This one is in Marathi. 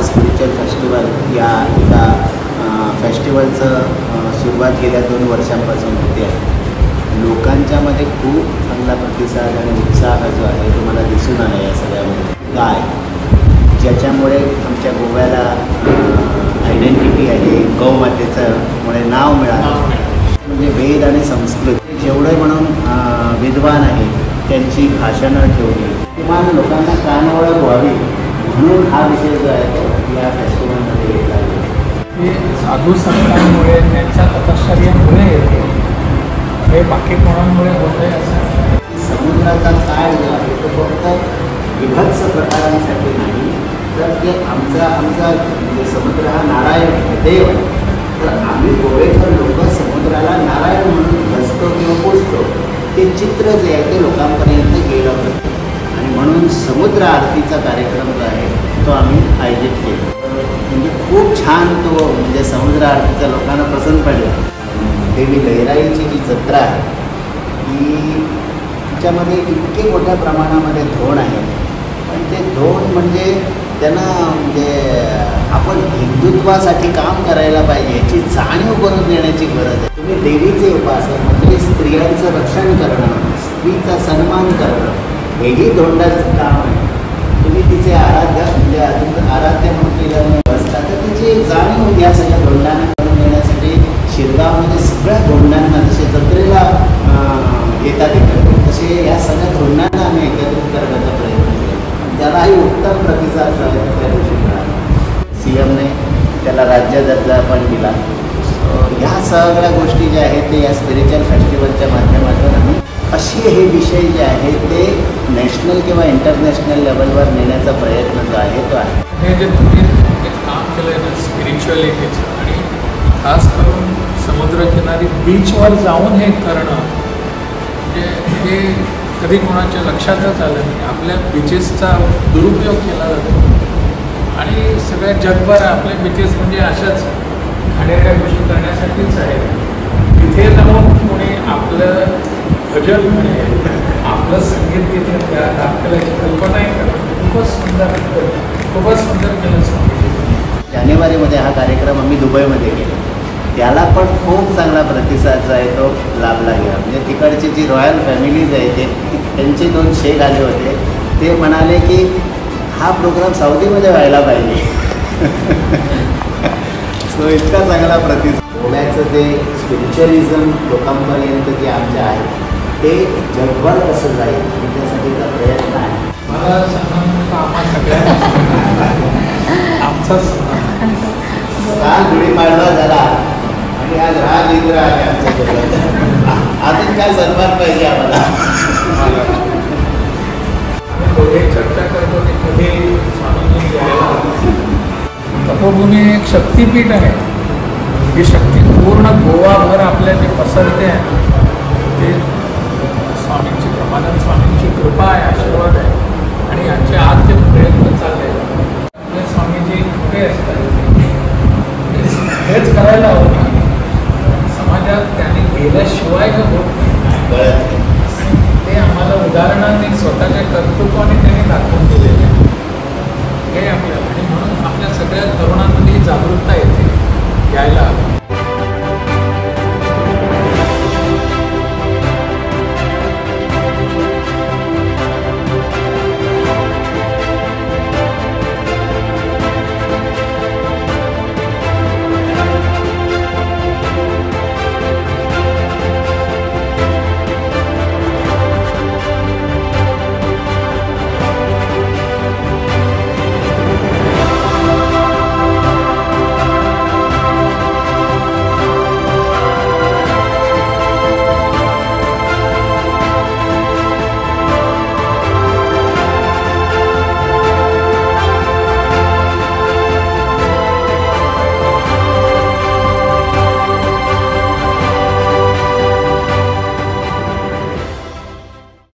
स्पिरिच्युअल फेस्टिवल या एका फेस्टिवलचं सुरुवात गेल्या 2 वर्षांपासून होते आहे. लोकांच्यामध्ये खूप चांगला प्रतिसाद आणि उत्साह जो आहे तो मला दिसून आला या सगळ्यामध्ये. गाय ज्याच्यामुळे आमच्या गोव्याला आयडेंटिटी आहे, गौमातेचं मुळे नाव मिळालं. म्हणजे वेद आणि संस्कृत जेवढे म्हणून विद्वान आहे त्यांची भाषणं ठेवली किमान लोकांना कानओळख व्हावी म्हणून हा विषय जो आहे तो या फेस्टिवलमध्ये घेतला आहे. हे साधू संतांमुळे त्यांच्या तपश्चर्यामुळे हे बाकी कोणामुळे होतं आहे असं. समुद्राचा काळ जो आहे तो फक्त विभत्स प्रकारांसाठी नाही, तर ते आमचा म्हणजे समुद्र हा नारायण देव आहे. तर आम्ही गोवेकर लोक समुद्राला नारायण म्हणून भजतो किंवा पोचतो. ते चित्र जे आहे ते लोकांपर्यंत गेलं होतं आणि म्हणून समुद्र आरतीचा कार्यक्रम जो आहे तो आम्ही आयोजित केला. म्हणजे खूप छान तो म्हणजे समुद्र आरतीचा लोकांना पसंत पडला. देवी लहराईची जी जत्रा आहे ही तिच्यामध्ये इतके मोठ्या प्रमाणामध्ये धोण आहे, पण ते धोण म्हणजे त्यांना म्हणजे आपण हिंदुत्वासाठी काम करायला पाहिजे याची जाणीव करून देण्याची गरज आहे. तुम्ही देवीचे उपासक म्हणजे स्त्रियांचं रक्षण करणं, स्त्रीचा सन्मान करणं हेही धोंडाचं काम आहे. तुम्ही तिचे आराध्य म्हणजे तुमचं आराध्य म्हणून केल्यामुळे बसता तर तिची जाणीव या सगळ्या धोंडांना करून देण्यासाठी शिरगावमध्ये सगळ्या धोंडांना जसे जत्रेला येतात एकत्र तसे या सगळ्या धोंडांना आम्ही एकत्रित करण्याचा प्रयत्न केला. त्यालाही उत्तम प्रतिसाद त्या दिवशी मिळाला. CMने त्याला राज्य दर्जा पण दिला. ह्या सगळ्या गोष्टी ज्या आहेत ते या स्पिरिच्युअल फेस्टिवलच्या माध्यमातून आम्ही असे हे विषय जे आहेत ते नॅशनल किंवा इंटरनॅशनल लेवलवर नेण्याचा प्रयत्न जो आहे तो आहे. हे जे तुम्ही काम केलं आहे ना स्पिरिच्युअलिटीचं आणि खास करून समुद्रकिनारी बीचवर जाऊन हे करणं म्हणजे हे कधी कोणाच्या लक्षातच आलं नाही. आपल्या बीचेसचा दुरुपयोग केला जातो आणि सगळ्या जगभर आपले बीचेस म्हणजे अशाच घाणेरड्या गोष्टी करण्यासाठीच आहे. तिथे जाऊन कोणी आपलं भजन म्हणेल, आपलं संगीत तिथे दाखवण्याची कल्पनाही करत. खूपच सुंदर केलं स्वामीजी. जानेवारीमध्ये हा कार्यक्रम आम्ही दुबईमध्ये केला. त्याला पण खूप चांगला प्रतिसाद जो आहे तो लाभला गेला. म्हणजे तिकडची जी रॉयल फॅमिलीज आहे ते त्यांचे 2 शेख आले होते. ते म्हणाले की हा प्रोग्राम सौदीमध्ये व्हायला पाहिजे. सो इतका चांगला प्रतिसाद. गोव्याचं ते स्पिरिच्युअलिझम लोकांपर्यंत जे आमच्या आहे ते जगभर कसं जाईल त्यासाठीचा प्रयत्न आहे. मला सांगा आम्हा सगळ्यांना आमचाच काल गुढीपाडवा झाला आणि आज राज इंद्र आहे आमच्याकडे. अजून काय सन्मान पाहिजे आम्हाला. आम्ही दोघे चर्चा करतो की कधी स्वामींनी यायला. तपोभूमी एक शक्तिपीठ आहे. ही शक्ती पूर्ण गोवाभर आपल्या जे पसरते आहे ते स्वामींची प्रमाणात स्वामींची कृपा आहे, आशीर्वाद आहे आणि यांचे आज जे प्रयत्न चालले आपले स्वामीजी कुठे असतात हेच करायला हवं. समाजात त्यांनी गेल्याशिवाय होत नाही. ते आम्हाला उदाहरणाने स्वतःच्या कर्तृत्वाने त्यांनी दाखवून दिलेले हे आपल्याला